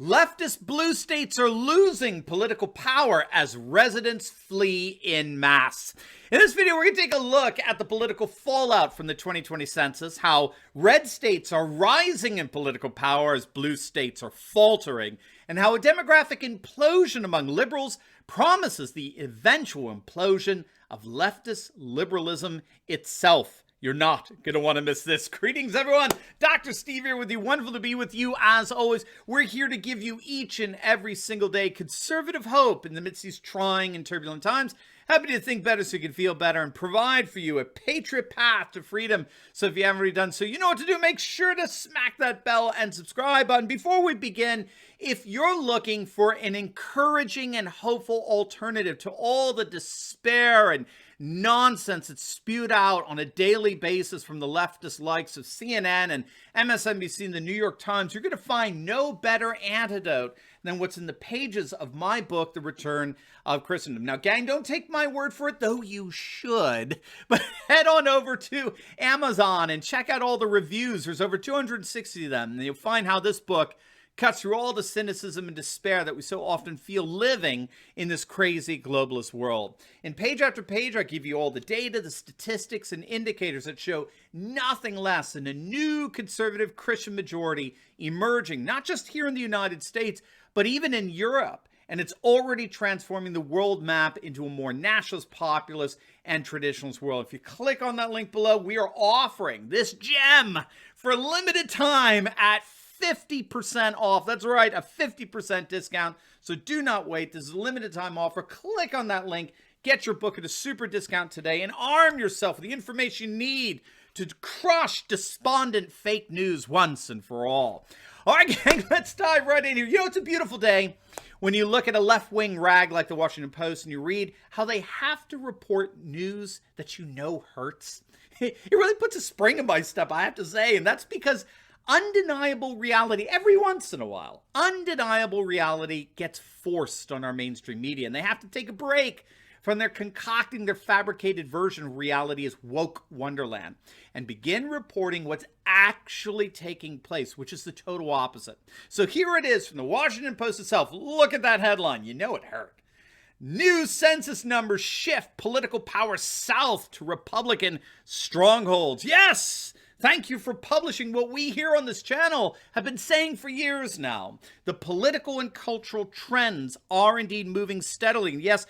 Leftist blue states are losing political power as residents flee en masse. In this video, we're going to take a look at the political fallout from the 2020 census, how red states are rising in political power as blue states are faltering, and how a demographic implosion among liberals promises the eventual implosion of leftist liberalism itself. You're not going to want to miss this. Greetings, everyone. Dr. Steve here with you. Wonderful to be with you as always. We're here to give you each and every single day conservative hope in the midst of these trying and turbulent times. Happy to think better so you can feel better and provide for you a patriot path to freedom. So if you haven't already done so, you know what to do. Make sure to smack that bell and subscribe button. Before we begin, if you're looking for an encouraging and hopeful alternative to all the despair and nonsense that's spewed out on a daily basis from the leftist likes of CNN and MSNBC and the New York Times, you're going to find no better antidote than what's in the pages of my book, The Return of Christendom. Now, gang, don't take my word for it, though you should, but head on over to Amazon and check out all the reviews. There's over 260 of them, and you'll find how this book cuts through all the cynicism and despair that we so often feel living in this crazy globalist world. In page after page, I give you all the data, the statistics, and indicators that show nothing less than a new conservative Christian majority emerging, not just here in the United States, but even in Europe. And it's already transforming the world map into a more nationalist, populist, and traditionalist world. If you click on that link below, we are offering this gem for a limited time at 50% off. That's right, a 50% discount. So do not wait. This is a limited time offer. Click on that link, get your book at a super discount today, and arm yourself with the information you need to crush despondent fake news once and for all. All right, gang, let's dive right in here. You know, it's a beautiful day when you look at a left-wing rag like the Washington Post and you read how they have to report news that you know hurts. It really puts a spring in my step, I have to say, and that's because undeniable reality, every once in a while, undeniable reality gets forced on our mainstream media, and they have to take a break from their concocting their fabricated version of reality as woke wonderland and begin reporting what's actually taking place, which is the total opposite. So here it is from the Washington Post itself. Look at that headline. You know it hurt. New census numbers shift political power south to Republican strongholds. Yes! Thank you for publishing what we here on this channel have been saying for years now. The political and cultural trends are indeed moving steadily. Yes,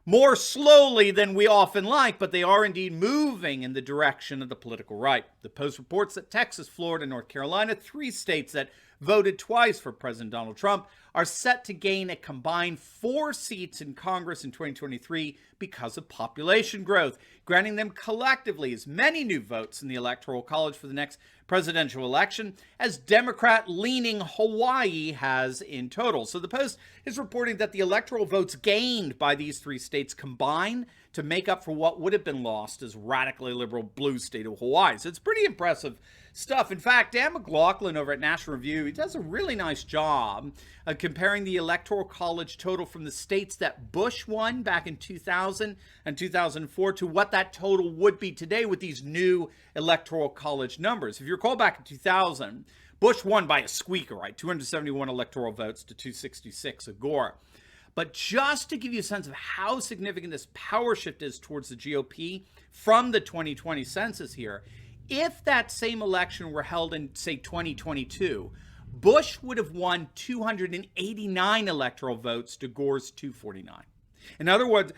more slowly than we often like, but they are indeed moving in the direction of the political right. The Post reports that Texas, Florida, and North Carolina, 3 states that voted twice for President Donald Trump, are set to gain a combined 4 seats in Congress in 2023 because of population growth, granting them collectively as many new votes in the Electoral College for the next presidential election as Democrat-leaning Hawaii has in total. So the Post is reporting that the electoral votes gained by these 3 states combine to make up for what would have been lost as radically liberal blue state of Hawaii. So it's pretty impressive stuff. In fact, Dan McLaughlin over at National Review, he does a really nice job of comparing the Electoral College total from the states that Bush won back in 2000 and 2004 to what that total would be today with these new Electoral College numbers. If you recall back in 2000, Bush won by a squeaker, right? 271 electoral votes to 266 of Gore. But just to give you a sense of how significant this power shift is towards the GOP from the 2020 census here, if that same election were held in, say, 2022, Bush would have won 289 electoral votes to Gore's 249. In other words,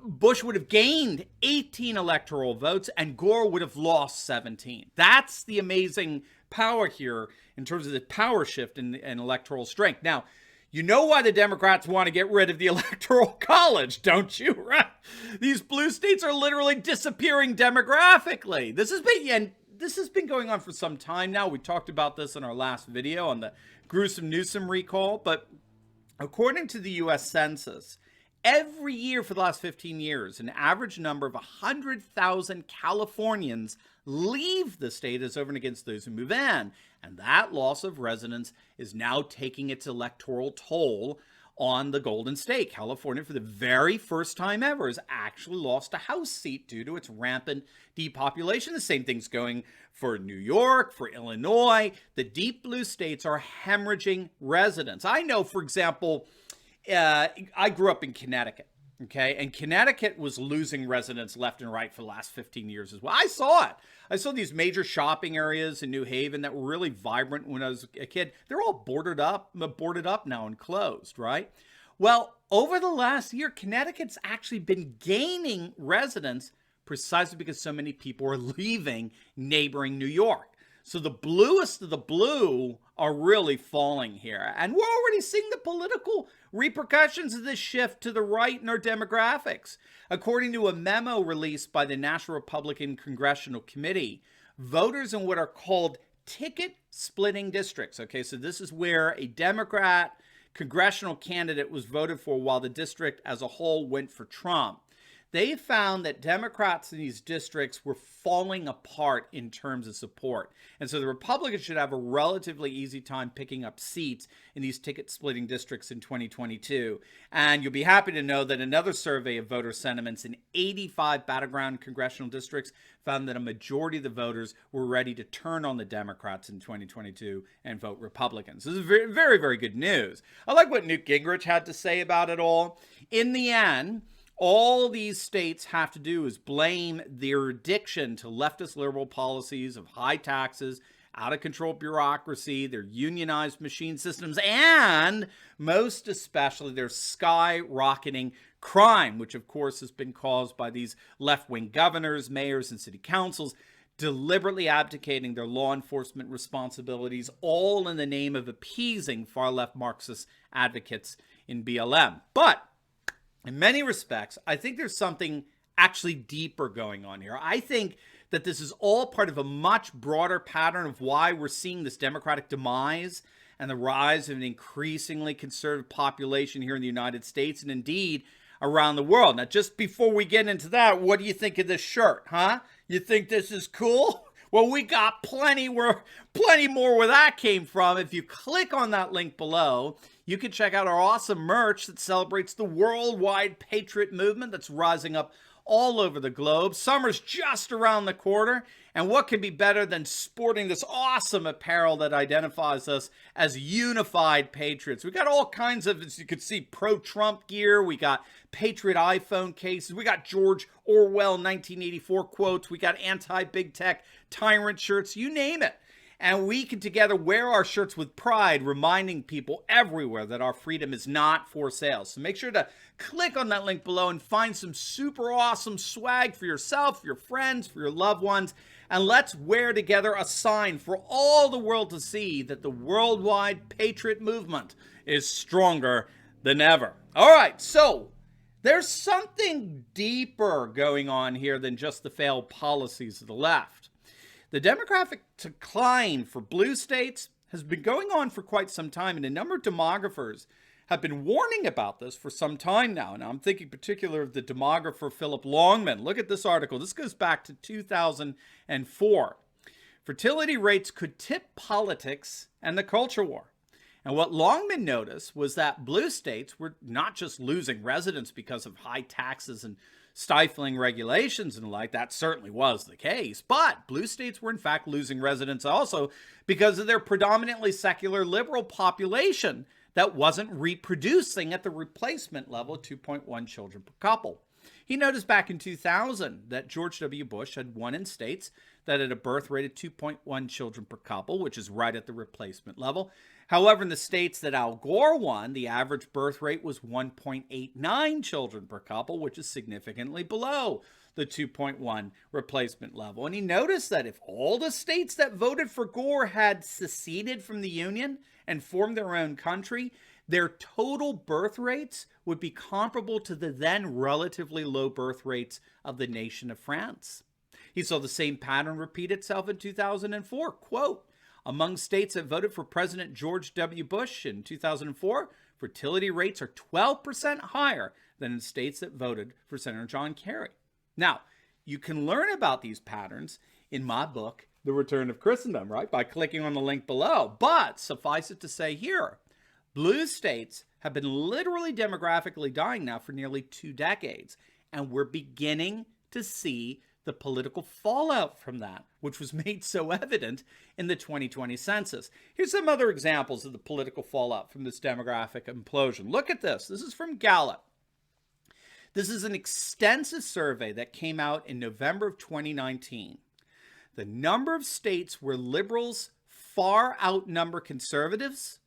Bush would have gained 18 electoral votes and Gore would have lost 17. That's the amazing power here in terms of the power shift in electoral strength. Now, you know why the Democrats want to get rid of the Electoral College, don't you? Right? These blue states are literally disappearing demographically. This has been going on for some time now. We talked about this in our last video on the gruesome Newsom recall. But according to the U.S. Census, every year for the last 15 years, an average number of 100,000 Californians leave the state as over and against those who move in. And that loss of residence is now taking its electoral toll on the Golden State. California, for the very first time ever, has actually lost a House seat due to its rampant depopulation. The same thing's going for New York, for Illinois. The deep blue states are hemorrhaging residents. I know, for example, I grew up in Connecticut. Okay, and Connecticut was losing residents left and right for the last 15 years as well. I saw it. I saw these major shopping areas in New Haven that were really vibrant when I was a kid. They're all boarded up now and closed, right? Well, over the last year, Connecticut's actually been gaining residents precisely because so many people are leaving neighboring New York. So the bluest of the blue are really falling here. And we're already seeing the political repercussions of this shift to the right in our demographics. According to a memo released by the National Republican Congressional Committee, voters in what are called ticket splitting districts. Okay, so this is where a Democrat congressional candidate was voted for while the district as a whole went for Trump. They found that Democrats in these districts were falling apart in terms of support. And so the Republicans should have a relatively easy time picking up seats in these ticket-splitting districts in 2022. And you'll be happy to know that another survey of voter sentiments in 85 battleground congressional districts found that a majority of the voters were ready to turn on the Democrats in 2022 and vote Republicans. This is very, very, very good news. I like what Newt Gingrich had to say about it all. In the end, all these states have to do is blame their addiction to leftist liberal policies of high taxes, out-of-control bureaucracy, their unionized machine systems, and most especially their skyrocketing crime, which of course has been caused by these left-wing governors, mayors, and city councils deliberately abdicating their law enforcement responsibilities, all in the name of appeasing far-left Marxist advocates in BLM. But in many respects, I think there's something actually deeper going on here. I think that this is all part of a much broader pattern of why we're seeing this democratic demise and the rise of an increasingly conservative population here in the United States and indeed around the world. Now, just before we get into that, what do you think of this shirt, huh? You think this is cool? Well, we got plenty more where that came from. If you click on that link below, you can check out our awesome merch that celebrates the worldwide patriot movement that's rising up all over the globe. Summer's just around the corner, and what can be better than sporting this awesome apparel that identifies us as unified patriots? We got all kinds of, as you can see, pro-Trump gear. We got Patriot iPhone cases. We got George Orwell 1984 quotes. We got anti-big tech tyrant shirts, you name it. And we can together wear our shirts with pride, reminding people everywhere that our freedom is not for sale. So make sure to click on that link below and find some super awesome swag for yourself, for your friends, for your loved ones. And let's wear together a sign for all the world to see that the worldwide patriot movement is stronger than ever. All right, so there's something deeper going on here than just the failed policies of the left. The demographic decline for blue states has been going on for quite some time, and a number of demographers have been warning about this for some time now. Now, I'm thinking particularly of the demographer Philip Longman. Look at this article. This goes back to 2004. Fertility rates could tip politics and the culture war. And what Longman noticed was that blue states were not just losing residents because of high taxes and stifling regulations and the like. That certainly was the case. But blue states were in fact losing residents also because of their predominantly secular liberal population that wasn't reproducing at the replacement level of 2.1 children per couple. He noticed back in 2000 that George W. Bush had won in states that had a birth rate of 2.1 children per couple, which is right at the replacement level. However, in the states that Al Gore won, the average birth rate was 1.89 children per couple, which is significantly below the 2.1 replacement level. And he noticed that if all the states that voted for Gore had seceded from the Union and formed their own country, their total birth rates would be comparable to the then relatively low birth rates of the nation of France. He saw the same pattern repeat itself in 2004. Quote, among states that voted for President George W. Bush in 2004, fertility rates are 12% higher than in states that voted for Senator John Kerry. Now, you can learn about these patterns in my book, The Return of Christendom, right? By clicking on the link below. But suffice it to say here, blue states have been literally demographically dying now for nearly 2 decades. And we're beginning to see the political fallout from that, which was made so evident in the 2020 census. Here's some other examples of the political fallout from this demographic implosion. Look at this. This is from Gallup. This is an extensive survey that came out in November of 2019. The number of states where liberals far outnumber conservatives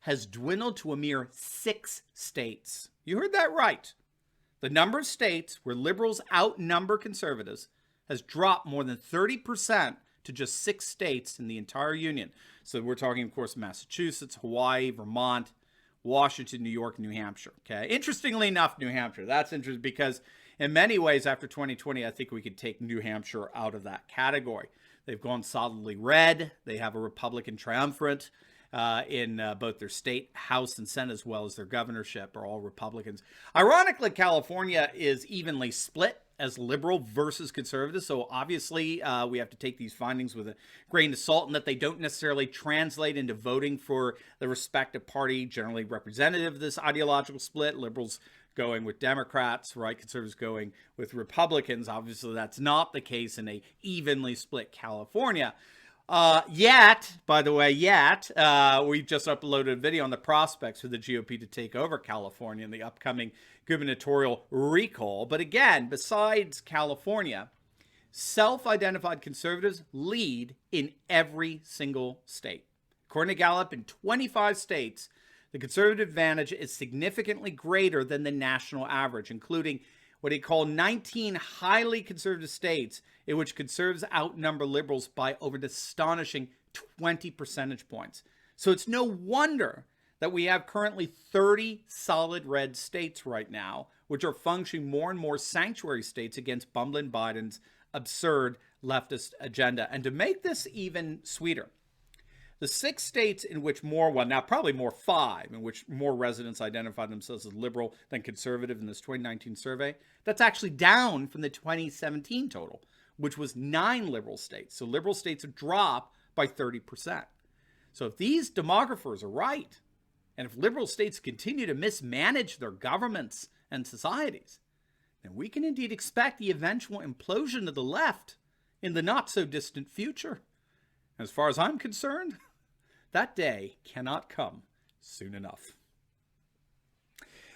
has dwindled to a mere 6 states. You heard that right. The number of states where liberals outnumber conservatives has dropped more than 30% to just 6 states in the entire union. So we're talking, of course, Massachusetts, Hawaii, Vermont, Washington, New York, New Hampshire. Okay. Interestingly enough, New Hampshire. That's interesting because in many ways after 2020, I think we could take New Hampshire out of that category. They've gone solidly red. They have a Republican triumvirate in both their state, House, and Senate, as well as their governorship, are all Republicans. Ironically, California is evenly split as liberal versus conservative. So obviously, we have to take these findings with a grain of salt, and that they don't necessarily translate into voting for the respective party generally representative of this ideological split. Liberals going with Democrats, right? Conservatives going with Republicans. Obviously, that's not the case in a evenly split California. By the way, we've just uploaded a video on the prospects for the GOP to take over California in the upcoming gubernatorial recall. But again, besides California, self-identified conservatives lead in every single state. According to Gallup, in 25 states, the conservative advantage is significantly greater than the national average, including what he called 19 highly conservative states in which conservatives outnumber liberals by over an astonishing 20 percentage points. So it's no wonder that we have currently 30 solid red states right now, which are functioning more and more sanctuary states against bumbling Biden's absurd leftist agenda. And to make this even sweeter, the 6 states in which probably 5, in which more residents identified themselves as liberal than conservative in this 2019 survey, that's actually down from the 2017 total, which was 9 liberal states. So liberal states have dropped by 30%. So if these demographers are right, and if liberal states continue to mismanage their governments and societies, then we can indeed expect the eventual implosion of the left in the not-so-distant future. As far as I'm concerned, that day cannot come soon enough.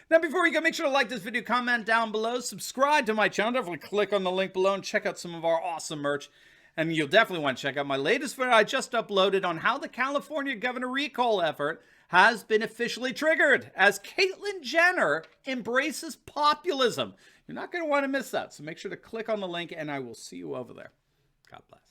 Now, before we go, make sure to like this video, comment down below, subscribe to my channel, definitely click on the link below and check out some of our awesome merch. And you'll definitely want to check out my latest video I just uploaded on how the California governor recall effort has been officially triggered as Caitlyn Jenner embraces populism. You're not going to want to miss that, so make sure to click on the link, and I will see you over there. God bless.